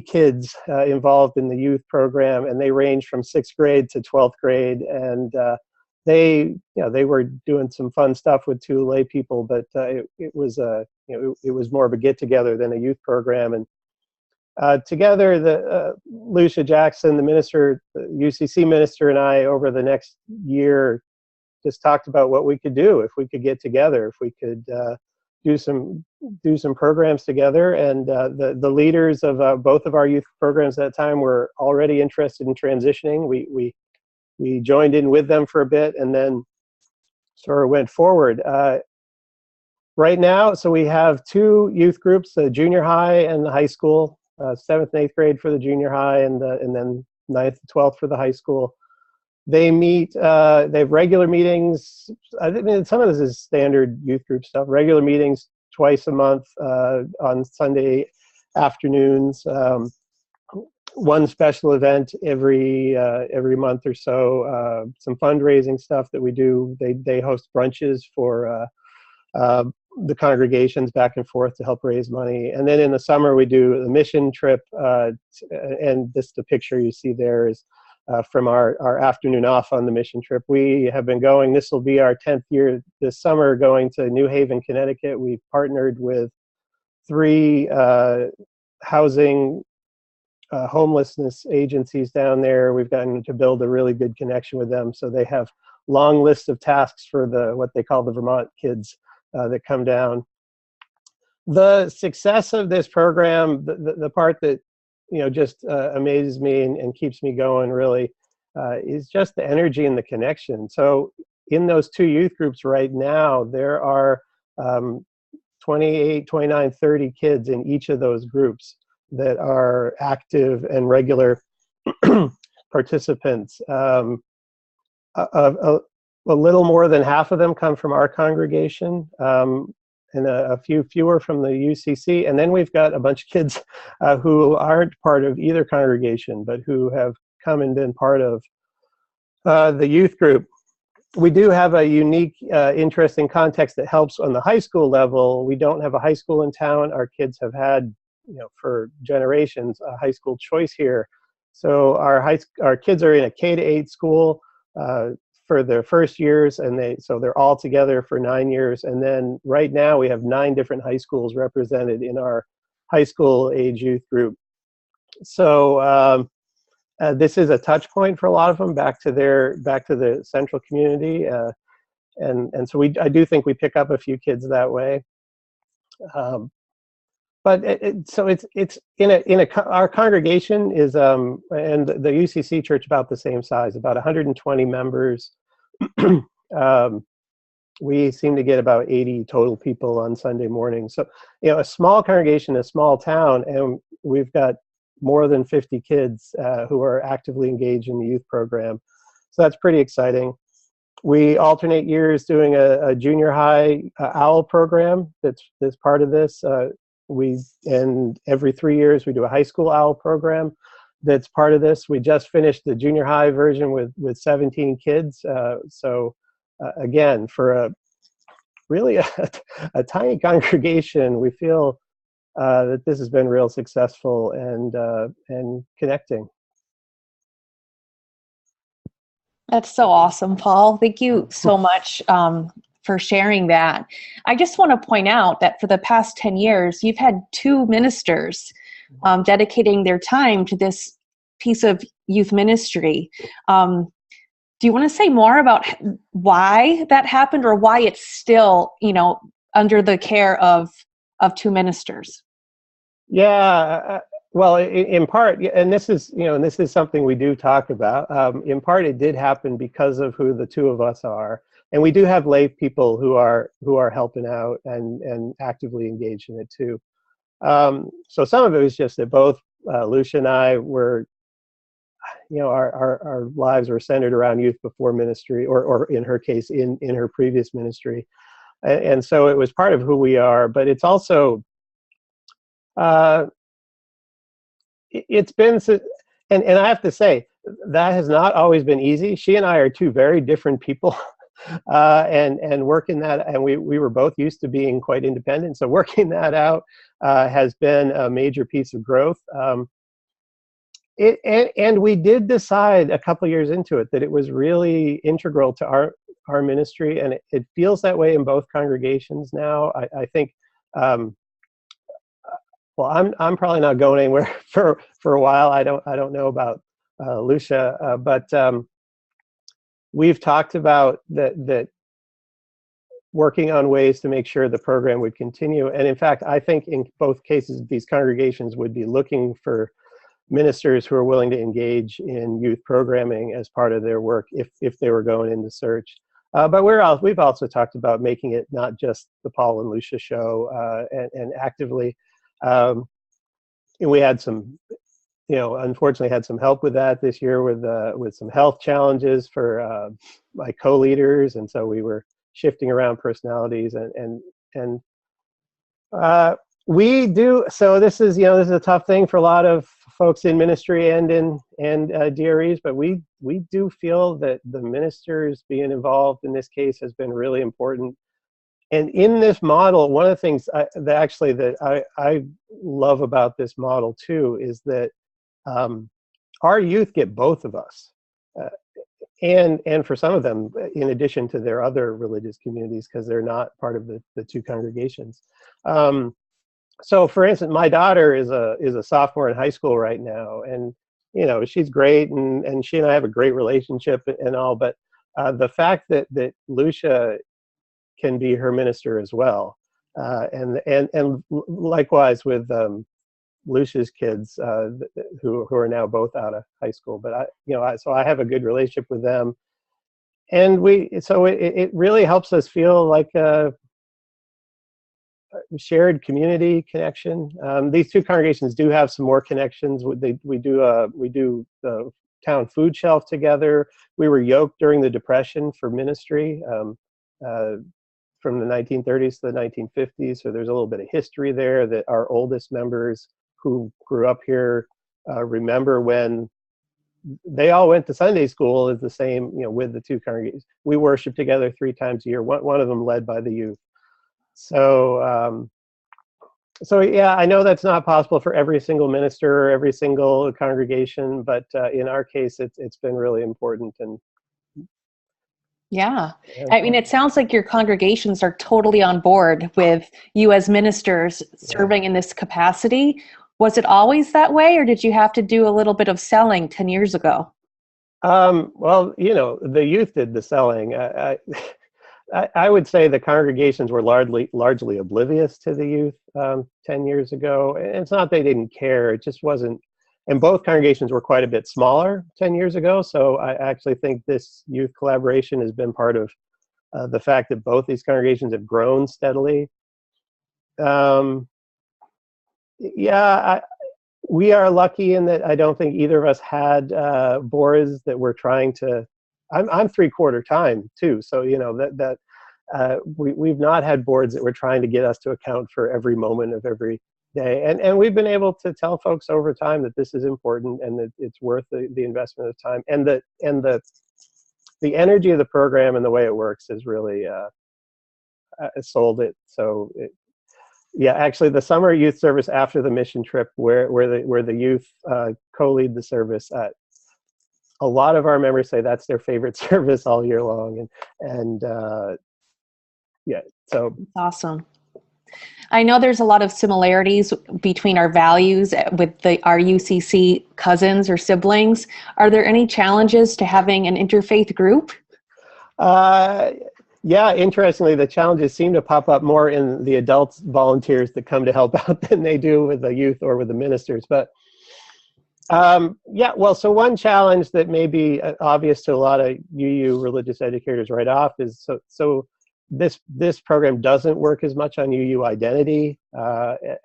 kids involved in the youth program, and they ranged from 6th grade to 12th grade. And they were doing some fun stuff with 2 lay people, but it was more of a get together than a youth program. And together, Lucia Jackson, the minister, the UCC minister, and I, over the next year, just talked about what we could do if we could get together, if we could do some programs together. And the leaders of both of our youth programs at that time were already interested in transitioning. We joined in with them for a bit and then sort of went forward. Right now, so we have 2 youth groups, the junior high and the high school, 7th and 8th grade for the junior high, and then 9th and 12th for the high school. They meet, they have regular meetings. I mean, some of this is standard youth group stuff, regular meetings twice a month on Sunday afternoons. One special event every month or so. Some fundraising stuff that we do. They host brunches for the congregations back and forth to help raise money. And then in the summer we do the mission trip. And the picture you see there is from our afternoon off on the mission trip. We have been going. This will be our 10th year this summer, going to New Haven, Connecticut. We've partnered with 3 housing homelessness agencies down there. We've gotten to build a really good connection with them. So they have long lists of tasks for what they call the Vermont kids that come down. The success of this program, the part that just amazes me and keeps me going really is just the energy and the connection. So in those 2 youth groups right now, there are 28, 29, 30 kids in each of those groups that are active and regular participants. A little more than half of them come from our congregation, and a few fewer from the UCC. And then we've got a bunch of kids who aren't part of either congregation, but who have come and been part of the youth group. We do have a unique, interesting context that helps on the high school level. We don't have a high school in town. Our kids have had, for generations, a high school choice here. So our kids are in a K-8 school for their first years, and they're all together for 9 years. And then right now we have 9 different high schools represented in our high school age youth group. So this is a touch point for a lot of them back to the central community, and so I do think we pick up a few kids that way. But it's our congregation is and the UCC church about the same size, about 120 members. We seem to get about 80 total people on Sunday morning. So a small congregation, a small town, and we've got more than 50 kids who are actively engaged in the youth program. So that's pretty exciting. We alternate years doing a junior high OWL program that's part of this. And every 3 years we do a high school OWL program that's part of this. We just finished the junior high version with 17 kids. Again, for really a tiny congregation, we feel that this has been real successful and connecting. That's so awesome, Paul. Thank you so much for sharing that. I just want to point out that for the past 10 years, you've had 2 ministers dedicating their time to this piece of youth ministry. Do you want to say more about why that happened, or why it's still, under the care of 2 ministers? Yeah, well, in part, and this is something we do talk about. In part, it did happen because of who the 2 of us are, and we do have lay people who are helping out and actively engaged in it too. So some of it was just that both Lucia and I were, our lives were centered around youth before ministry, or in her case, in her previous ministry, and so it was part of who we are. But it's also It's been, and I have to say, that has not always been easy. She and I are two very different people. And working that, and we were both used to being quite independent. So working that out has been a major piece of growth. And we did decide a couple years into it that it was really integral to our ministry, and it feels that way in both congregations now. I think. Well, I'm probably not going anywhere for a while. I don't know about Lucia, but we've talked about that working on ways to make sure the program would continue. And in fact, I think in both cases, these congregations would be looking for ministers who are willing to engage in youth programming as part of their work if they were going into search. But we've also talked about making it not just the Paul and Lucia show, and actively. And we had some, unfortunately had some help with that this year with some health challenges for my co-leaders, and so we were shifting around personalities and we do. So this is a tough thing for a lot of folks in ministry and DREs, but we do feel that the ministers being involved in this case has been really important. And in this model, one of the things that I love about this model too is that our youth get both of us, and for some of them, in addition to their other religious communities, because they're not part of the two congregations. So, for instance, my daughter is a sophomore in high school right now, and she's great, and she and I have a great relationship and all. But the fact that Lucia can be her minister as well, and likewise with Lucia's kids who are now both out of high school. But so I have a good relationship with them, and it really helps us feel like a shared community connection. These two congregations do have some more connections. We do the town food shelf together. We were yoked during the Depression for ministry. From the 1930s to the 1950s, so there's a little bit of history there that our oldest members who grew up here remember when they all went to Sunday school as the same, with the two congregations. We worship together 3 times a year, one of them led by the youth. So, yeah, I know that's not possible for every single minister or every single congregation, but in our case, it's been really important. And yeah, I mean, it sounds like your congregations are totally on board with you as ministers serving in this capacity. Was it always that way, or did you have to do a little bit of selling 10 years ago? Well, the youth did the selling. I would say the congregations were largely oblivious to the youth 10 years ago. And it's not they didn't care, it just wasn't. And both congregations were quite a bit smaller 10 years ago. So I actually think this youth collaboration has been part of the fact that both these congregations have grown steadily. We are lucky in that I don't think either of us had boards that were trying to. I'm 3/4 time too, so we've not had boards that were trying to get us to account for every moment of every day, and we've been able to tell folks over time that this is important and that it's worth the investment of time, and the energy of the program and the way it works has really sold it. So yeah, actually, the summer youth service after the mission trip, where the youth co-lead the service, a lot of our members say that's their favorite service all year long, and yeah, so awesome. I know there's a lot of similarities between our values with our UCC cousins or siblings. Are there any challenges to having an interfaith group? Yeah, interestingly, the challenges seem to pop up more in the adult volunteers that come to help out than they do with the youth or with the ministers. But yeah, well, so one challenge that may be obvious to a lot of UU religious educators right off is so this program doesn't work as much on UU identity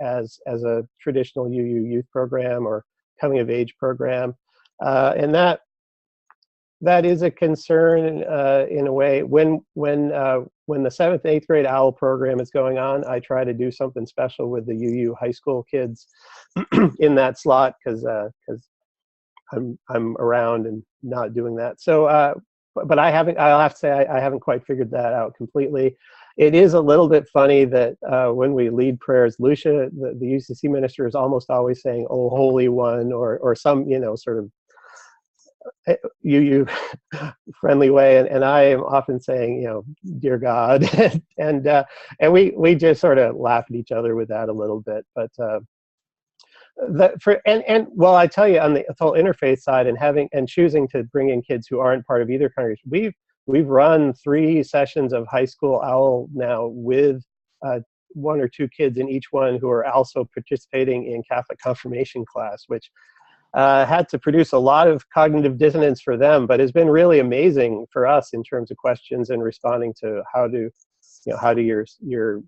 as a traditional UU youth program or coming of age program, and that that is a concern in a way. When the 7th and 8th grade OWL program is going on, I try to do something special with the UU high school kids in that slot because I'm around and not doing that. So, but I haven't. I'll have to say I haven't quite figured that out completely. It is a little bit funny that when we lead prayers, Lucia, the UCC minister, is almost always saying, "Oh, Holy One," or some sort of UU friendly way, and I am often saying, "Dear God," and we just sort of laugh at each other with that a little bit, but. Well, I tell you, on the whole interfaith side, and choosing to bring in kids who aren't part of either congregation, we've run 3 sessions of high school OWL now with 1 or 2 kids in each one who are also participating in Catholic confirmation class, which had to produce a lot of cognitive dissonance for them, but has been really amazing for us in terms of questions and responding to how do your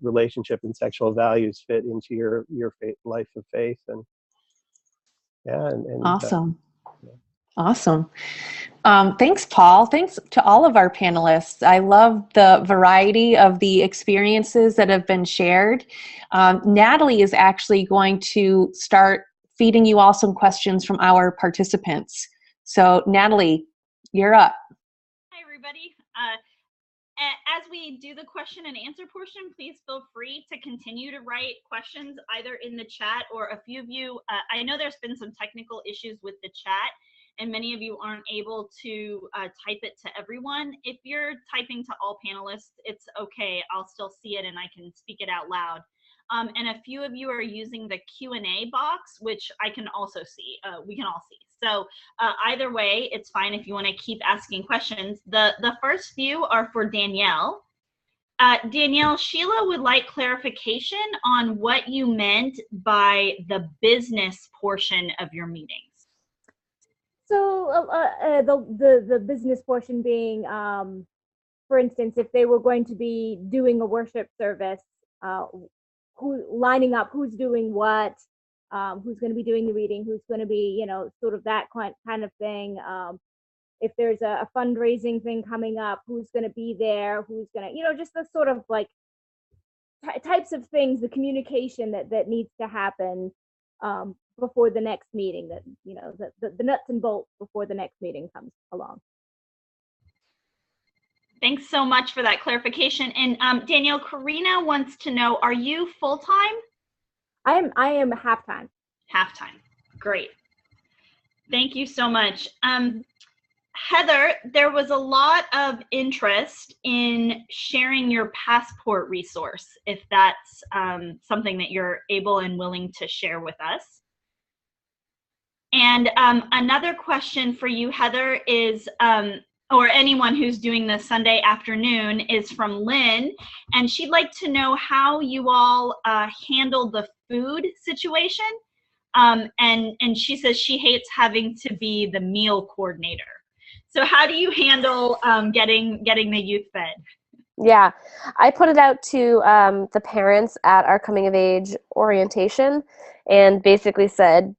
relationship and sexual values fit into your life of faith. And yeah, and Awesome. Awesome. Thanks, Paul. Thanks to all of our panelists. I love the variety of the experiences that have been shared. Natalie is actually going to start feeding you all some questions from our participants. So Natalie, you're up. Hi, everybody. As we do the question and answer portion, please feel free to continue to write questions either in the chat, or a few of you, I know there's been some technical issues with the chat and many of you aren't able to type it to everyone. If you're typing to all panelists, it's okay. I'll still see it and I can speak it out loud. And a few of you are using the Q&A box, which I can also see, we can all see. So either way, it's fine if you want to keep asking questions. The first few are for Danielle. Danielle, Sheila would like clarification on what you meant by the business portion of your meetings. So the business portion being, for instance, if they were going to be doing a worship service, lining up who's doing what, who's going to be doing the reading, who's going to be, sort of that kind of thing. If there's a fundraising thing coming up, who's going to be there, who's going to, just the sort of like types of things, the communication that needs to happen before the next meeting, that, the nuts and bolts before the next meeting comes along. Thanks so much for that clarification. And Danielle, Karina wants to know, are you full-time? I am half-time. Half-time. Great. Thank you so much. Heather, there was a lot of interest in sharing your passport resource, if that's something that you're able and willing to share with us. And another question for you, Heather, is, or anyone who's doing this Sunday afternoon, is from Lynn, and she'd like to know how you all handle the food situation. And she says she hates having to be the meal coordinator. So how do you handle getting the youth fed? Yeah, I put it out to the parents at our coming of age orientation and basically said,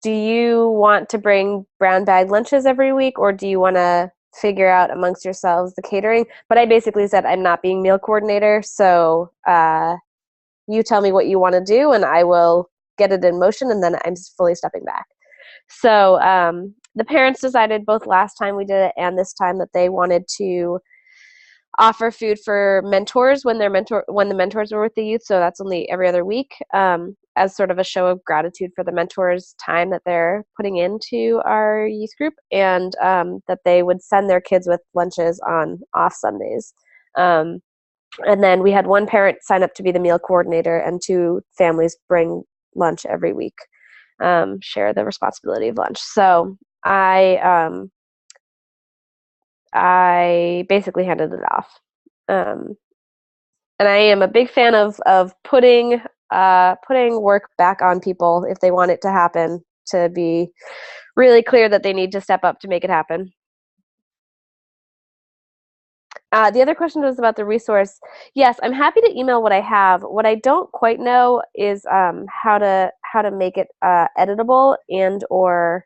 do you want to bring brown bag lunches every week, or do you want to figure out amongst yourselves the catering? But I basically said, I'm not being meal coordinator, so you tell me what you want to do and I will get it in motion, and then I'm fully stepping back. So the parents decided both last time we did it and this time that they wanted to offer food for mentors when the mentors were with the youth. So that's only every other week, as sort of a show of gratitude for the mentors' time that they're putting into our youth group, and that they would send their kids with lunches on off Sundays. And then we had one parent sign up to be the meal coordinator, and 2 families bring lunch every week, share the responsibility of lunch. So I basically handed it off. And I am a big fan of putting work back on people if they want it to happen, to be really clear that they need to step up to make it happen. The other question was about the resource. Yes, I'm happy to email what I have. What I don't quite know is how to make it editable and or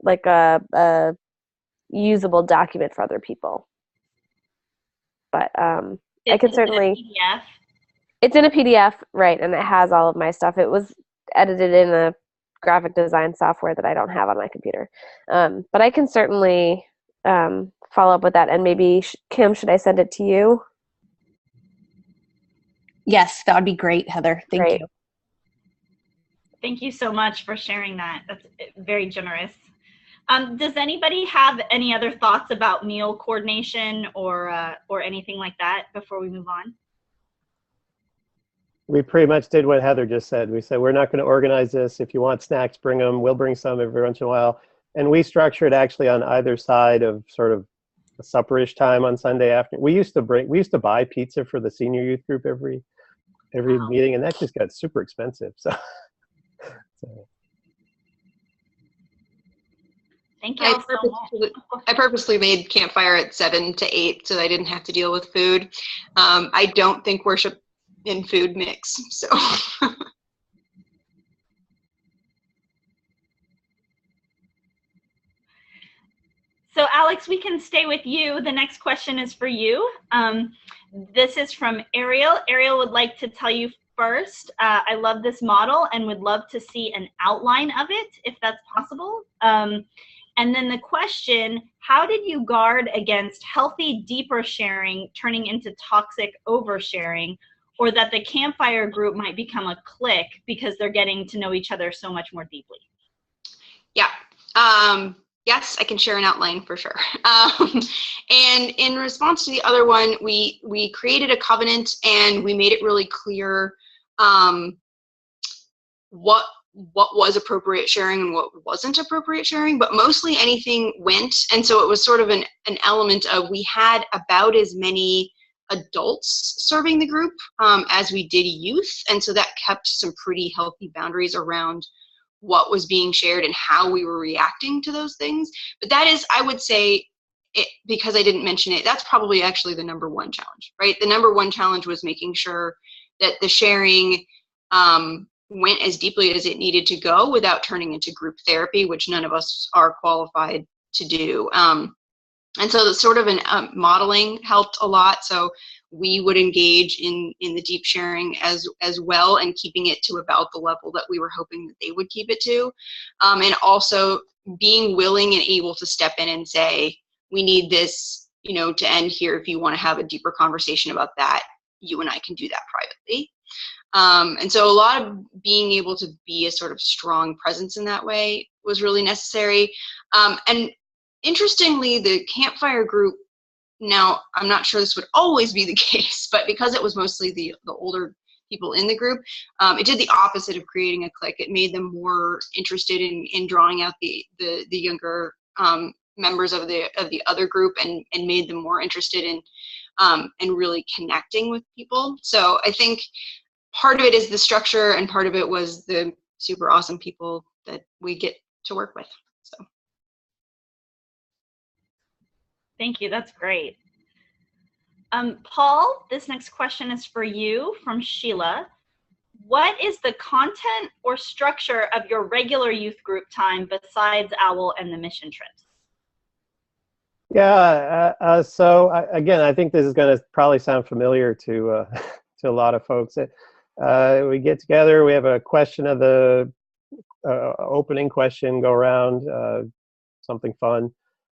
like a usable document for other people. But I can Is it a certainly. PDF? It's in a PDF, right, and it has all of my stuff. It was edited in a graphic design software that I don't have on my computer. But I can certainly follow up with that. And maybe, Kim, should I send it to you? Yes, that would be great, Heather. Thank Great. you. Thank you so much for sharing that. That's very generous. Does anybody have any other thoughts about meal coordination or anything like that before we move on? We pretty much did what Heather just said. We said, we're not going to organize this. If you want snacks, bring them. We'll bring some every once in a while. And we structured actually on either side of sort of a supperish time on Sunday afternoon. We used to buy pizza for the senior youth group every Wow. meeting, and that just got super expensive. So Thank you all so much. I purposely made campfire at 7 to 8 so I didn't have to deal with food. I don't think worship and food mix, so. So Alex, we can stay with you. The next question is for you. This is from Ariel. Ariel would like to tell you first, I love this model and would love to see an outline of it, if that's possible. And then the question, how did you guard against healthy, deeper sharing turning into toxic oversharing, or that the campfire group might become a clique because they're getting to know each other so much more deeply? Yeah. Yes, I can share an outline for sure. And in response to the other one, we created a covenant and we made it really clear what was appropriate sharing and what wasn't appropriate sharing, but mostly anything went. And so it was sort of an element of, we had about as many adults serving the group as we did youth. And so that kept some pretty healthy boundaries around what was being shared and how we were reacting to those things. But that is, I would say, because I didn't mention it, that's probably actually the number one challenge, right? The number one challenge was making sure that the sharing went as deeply as it needed to go without turning into group therapy, which none of us are qualified to do. And so the sort of modeling helped a lot. So we would engage in the deep sharing as well, and keeping it to about the level that we were hoping that they would keep it to. And also being willing and able to step in and say, we need this, to end here. If you want to have a deeper conversation about that, you and I can do that privately. And so a lot of being able to be a sort of strong presence in that way was really necessary. And interestingly, the campfire group, now I'm not sure this would always be the case, but because it was mostly the older people in the group, it did the opposite of creating a clique. It made them more interested in drawing out the younger members of the other group, and made them more interested in really connecting with people. So I think part of it is the structure, and part of it was the super awesome people that we get to work with. So. Thank you, that's great. Paul, this next question is for you from Sheila. What is the content or structure of your regular youth group time besides OWL and the mission trips? Yeah, again, I think this is going to probably sound familiar to a lot of folks. We get together, we have a question of the opening question, go around, something fun.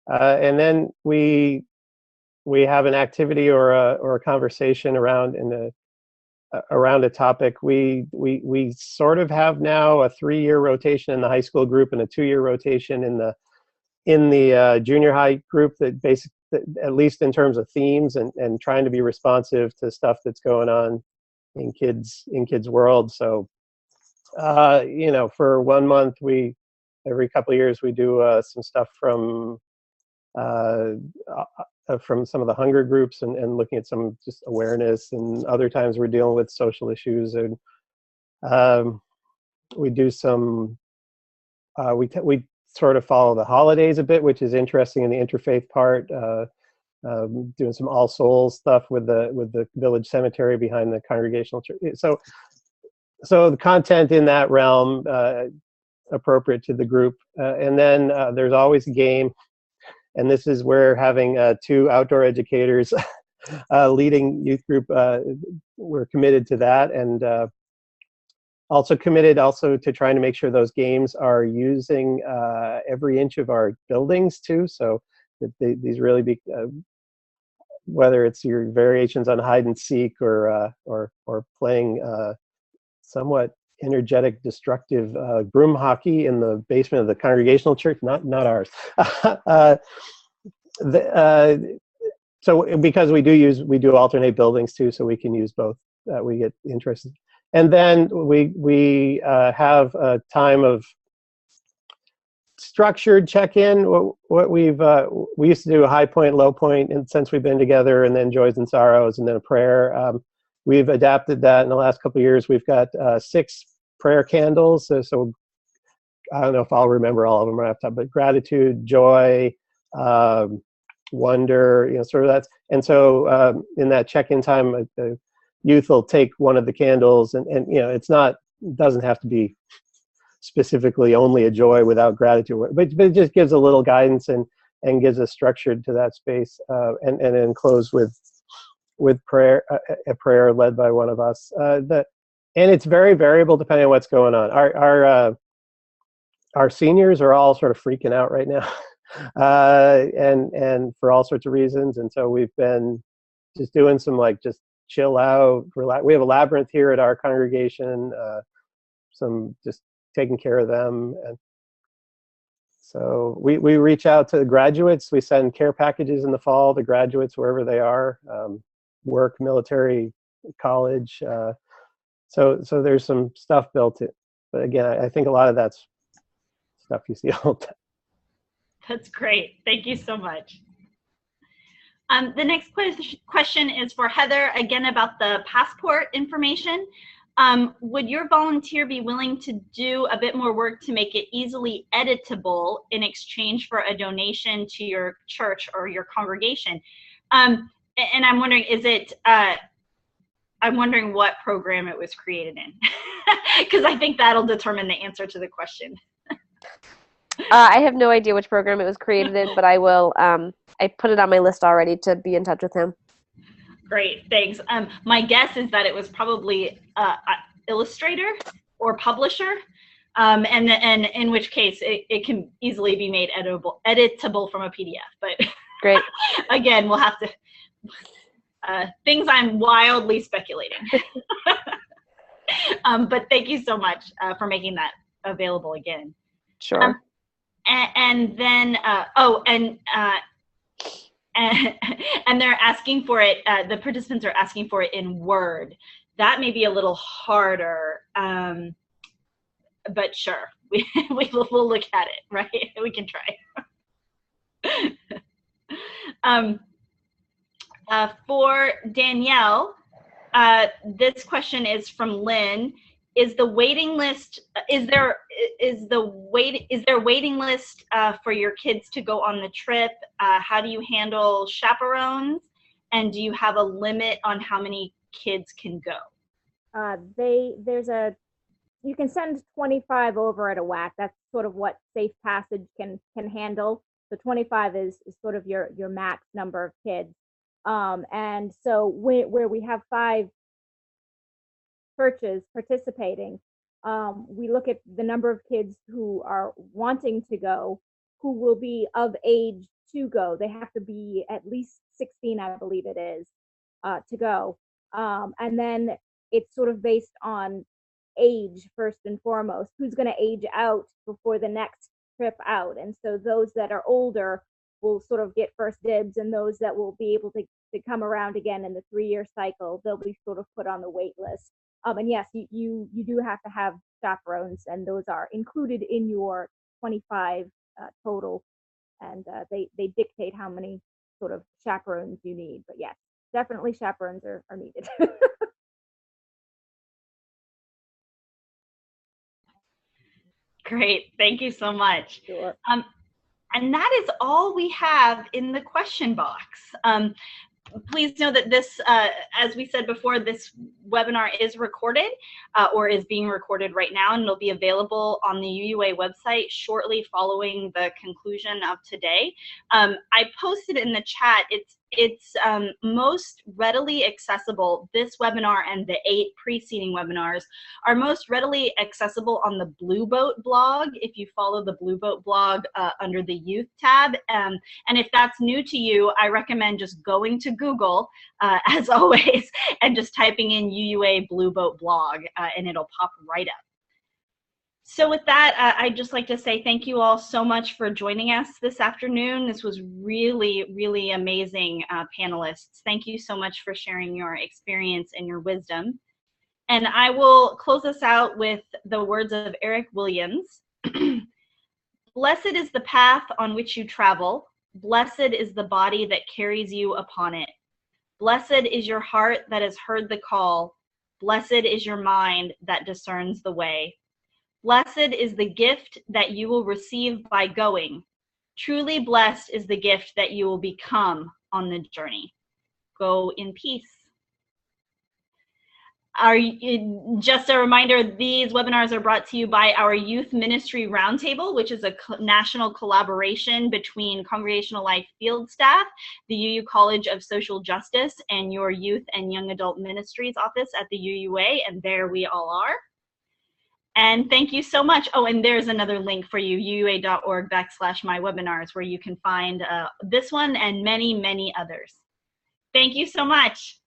And then we have an activity or a conversation around a topic. We sort of have now a 3-year rotation in the high school group and a 2-year rotation in the junior high group, that at least in terms of themes and trying to be responsive to stuff that's going on in kids' world. So for 1 month, every couple of years we do some stuff from some of the hunger groups and looking at some just awareness, and other times we're dealing with social issues, and we do some we sort of follow the holidays a bit, which is interesting in the interfaith part, doing some All Souls stuff with the village cemetery behind the congregational church. So the content in that realm, appropriate to the group. And then there's always a game, and this is where having 2 outdoor educators leading youth group, we're committed to that, and also committed to trying to make sure those games are using every inch of our buildings too, so that these really be, whether it's your variations on hide and seek or playing somewhat energetic, destructive broom hockey in the basement of the Congregational Church, not ours. So because we do alternate buildings too, so we can use both. We get interested, and then we have a time of structured check-in. What we used to do a high point, low point, and since we've been together, and then joys and sorrows, and then a prayer. We've adapted that in the last couple of years. We've got 6 prayer candles. So I don't know if I'll remember all of them right off the top, but gratitude, joy, wonder, sort of that. And so in that check-in time, the youth will take one of the candles, and doesn't have to be specifically only a joy without gratitude, but it just gives a little guidance and gives a structure to that space, and then close with prayer, a prayer led by one of us. And it's very variable depending on what's going on. Our seniors are all sort of freaking out right now, and for all sorts of reasons. And so we've been just doing some just chill out, relax. We have a labyrinth here at our congregation. Some just taking care of them. And so we reach out to the graduates. We send care packages in the fall to graduates wherever they are, work, military, college. So there's some stuff built in. But again, I think a lot of that's stuff you see all the time. That's great. Thank you so much. The next question is for Heather, again about the passport information. Would your volunteer be willing to do a bit more work to make it easily editable in exchange for a donation to your church or your congregation? And I'm wondering, I'm wondering what program it was created in, because I think that'll determine the answer to the question. I have no idea which program it was created in, but I will. I put it on my list already to be in touch with him. Great, thanks. My guess is that it was probably Illustrator or Publisher, and in which case it can easily be made editable from a PDF. But great. Again, we'll have to. Things I'm wildly speculating. But thank you so much for making that available again. Sure. And then and they're asking for it. The participants are asking for it in Word. That may be a little harder, but sure, we'll look at it. Right, we can try. For Danielle, this question is from Lynn. Is the waiting list? Is there waiting list for your kids to go on the trip? How do you handle chaperones? And do you have a limit on how many kids can go? You can send 25 over at a whack. That's sort of what Safe Passage can handle. So 25 is sort of your max number of kids. And so where we have 5 churches participating, we look at the number of kids who are wanting to go, who will be of age to go. They have to be at least 16, I believe it is, to go. And then it's sort of based on age first and foremost. Who's going to age out before the next trip out? And so those that are older will sort of get first dibs, and those that will be able to come around again in the 3-year cycle, they'll be sort of put on the wait list. And yes, you do have to have chaperones, and those are included in your 25 total, and they dictate how many sort of chaperones you need. But yes, definitely chaperones are needed. Great, thank you so much. Sure. And that is all we have in the question box. Please know that this, as we said before, this webinar is recorded or is being recorded right now, and it'll be available on the UUA website shortly following the conclusion of today. I posted in the chat, it's most readily accessible. This webinar and the 8 preceding webinars are most readily accessible on the Blue Boat blog, if you follow the Blue Boat blog under the Youth tab. And if that's new to you, I recommend just going to Google, as always, and just typing in UUA Blue Boat blog, and it'll pop right up. So with that, I'd just like to say thank you all so much for joining us this afternoon. This was really, really amazing, panelists. Thank you so much for sharing your experience and your wisdom. And I will close us out with the words of Eric Williams. Blessed is the path on which you travel. Blessed is the body that carries you upon it. Blessed is your heart that has heard the call. Blessed is your mind that discerns the way. Blessed is the gift that you will receive by going. Truly blessed is the gift that you will become on the journey. Go in peace. Just a reminder, these webinars are brought to you by our Youth Ministry Roundtable, which is a national collaboration between Congregational Life Field staff, the UU College of Social Justice, and your Youth and Young Adult Ministries office at the UUA, and there we all are. And thank you so much. Oh, and there's another link for you, uua.org/mywebinars, where you can find this one and many, many others. Thank you so much.